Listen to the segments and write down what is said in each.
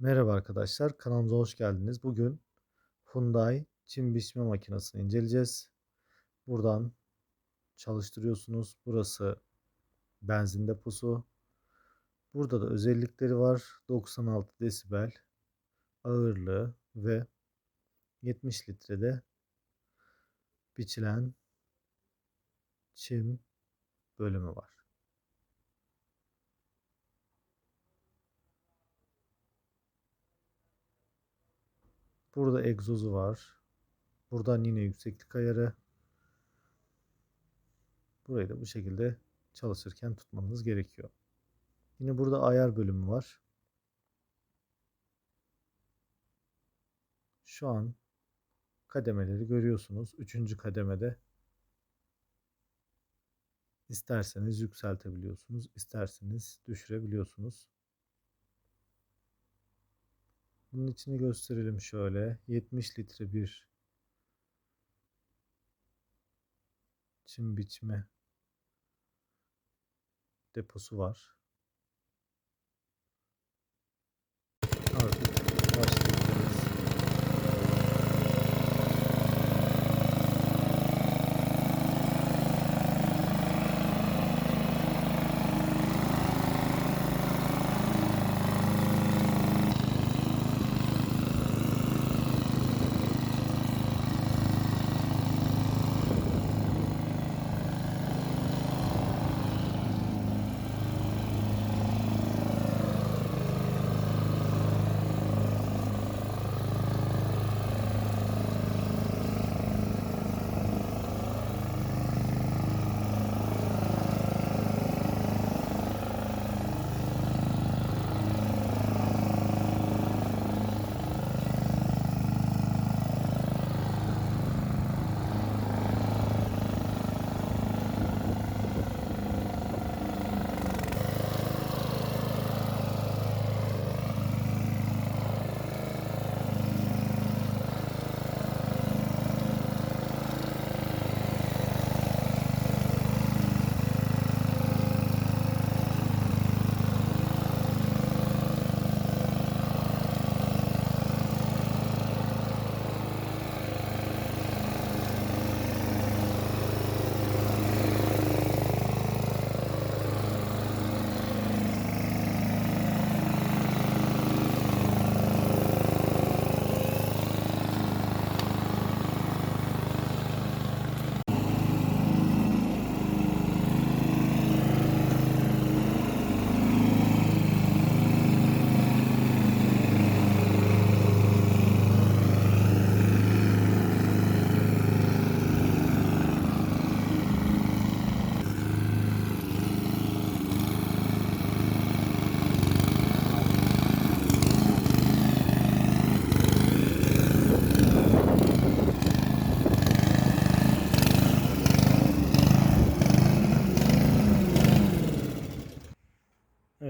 Merhaba arkadaşlar, kanalımıza hoş geldiniz. Bugün Hyundai çim biçme makinesini inceleyeceğiz. Buradan çalıştırıyorsunuz. Burası benzin deposu. Burada da özellikleri var. 96 desibel ağırlığı ve 70 litrede biçilen çim bölümü var. Burada egzozu var. Buradan yine yükseklik ayarı. Burayı da bu şekilde çalışırken tutmanız gerekiyor. Yine burada ayar bölümü var. Şu an kademeleri görüyorsunuz. Üçüncü kademede isterseniz yükseltebiliyorsunuz, isterseniz düşürebiliyorsunuz. Bunun içini gösterelim şöyle. 70 litre bir çim biçme deposu var. Artık başlayabiliriz.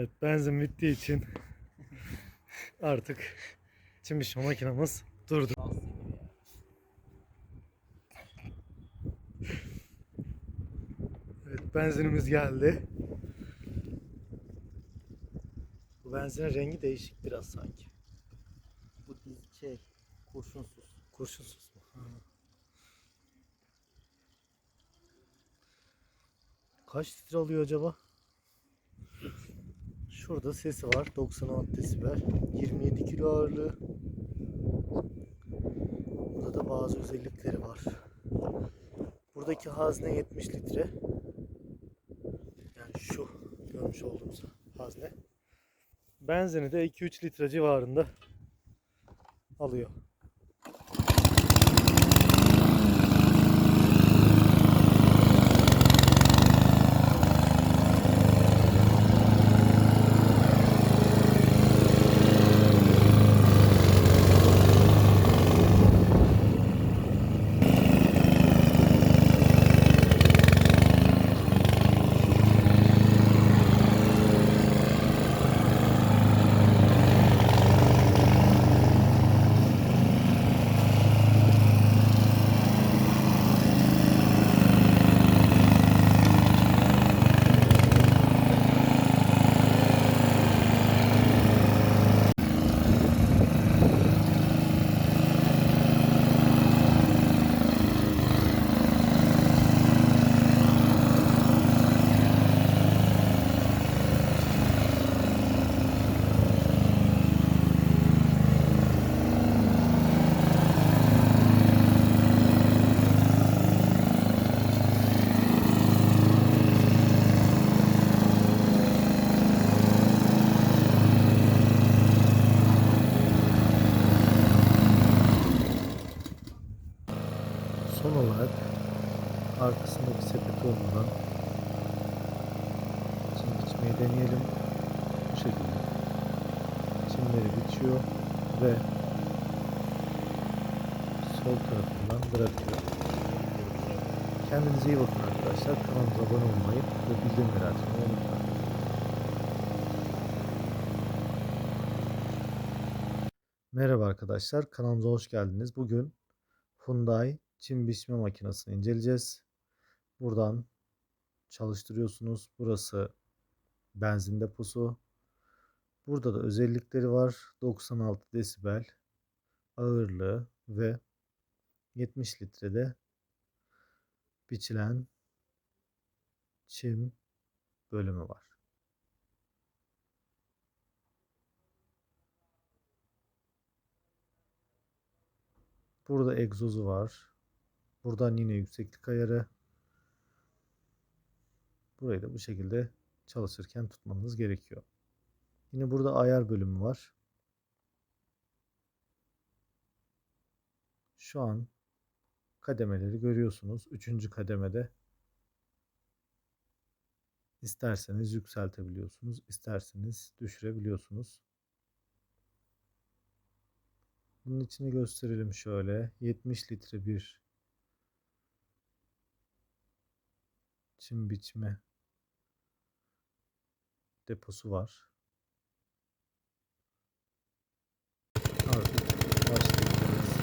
Evet, benzin bittiği için artık çim biçme makinamız durdu. Evet, benzinimiz geldi. Bu benzinin rengi değişik biraz sanki. Bu kurşunsuz. Kurşunsuz mu? Ha. Kaç litre alıyor acaba? Şurada sesi var. 96 desibel. 27 kilo ağırlığı. Burada da bazı özellikleri var. Buradaki hazne 70 litre. Yani şu görmüş olduğumuz hazne. Benzini de 2-3 litre civarında alıyor. arkasındaki sepeti olmadan çim biçmeyi deneyelim. Bu şekilde çimleri biçiyor ve sol tarafından bırakıyor. Kendinize iyi bakın arkadaşlar. Kanalımıza abone olmayı ve bildirimleri açmayı unutmayın. Merhaba arkadaşlar. Kanalımıza hoş geldiniz. Bugün Hyundai çim biçme makinesini inceleyeceğiz. Buradan çalıştırıyorsunuz. Burası benzin deposu. Burada da özellikleri var. 96 desibel ağırlığı ve 70 litrede biçilen çim bölümü var. Burada egzozu var. Buradan yine yükseklik ayarı. Burayı da bu şekilde çalışırken tutmanız gerekiyor. Yine burada ayar bölümü var. Şu an kademeleri görüyorsunuz. 3. kademede isterseniz yükseltebiliyorsunuz, isterseniz düşürebiliyorsunuz. Bunun içini gösterelim şöyle. 70 litre bir çim biçme deposu var. Artık başlayacağız.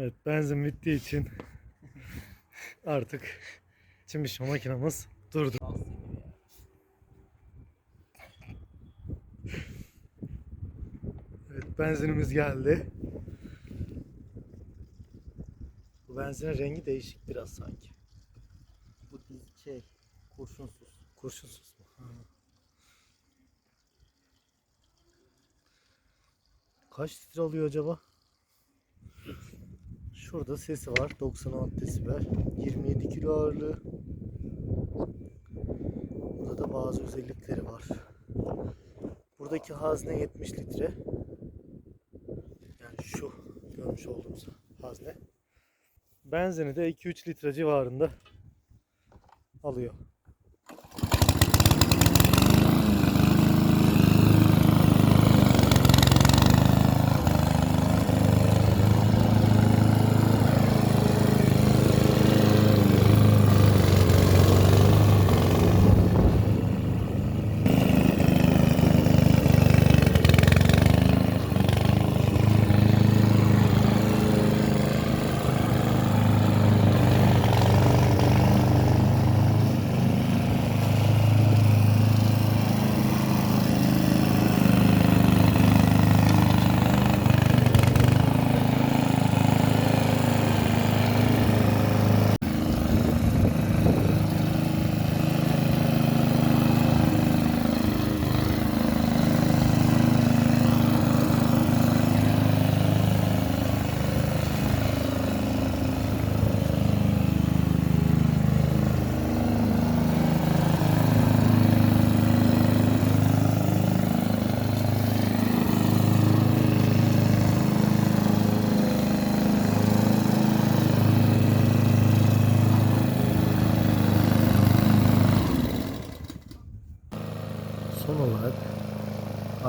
Evet, benzin bittiği için artık çim biçme makinamız durdu. Evet, benzinimiz geldi. Bu benzinin rengi değişik biraz sanki. Bu kurşunsuz. Kurşunsuz mu? Ha. Kaç litre alıyor acaba? Şurada sesi var. 96 desibel. 27 kilo ağırlığı. Burada da bazı özellikleri var. Buradaki hazne 70 litre. Yani şu görmüş olduğumuz hazne. Benzini de 2-3 litre civarında alıyor.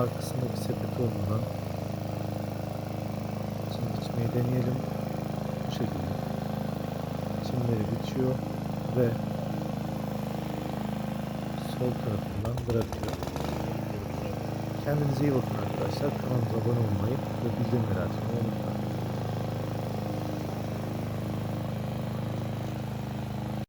arkasındaki sepet olmadan çim biçmeyi deneyelim. Bu şekilde çimleri biçiyor ve sol tarafından bırakıyor. Kendinize iyi bakın arkadaşlar. Kanalımıza abone olmayı ve bildirimleri açmayı unutmayın.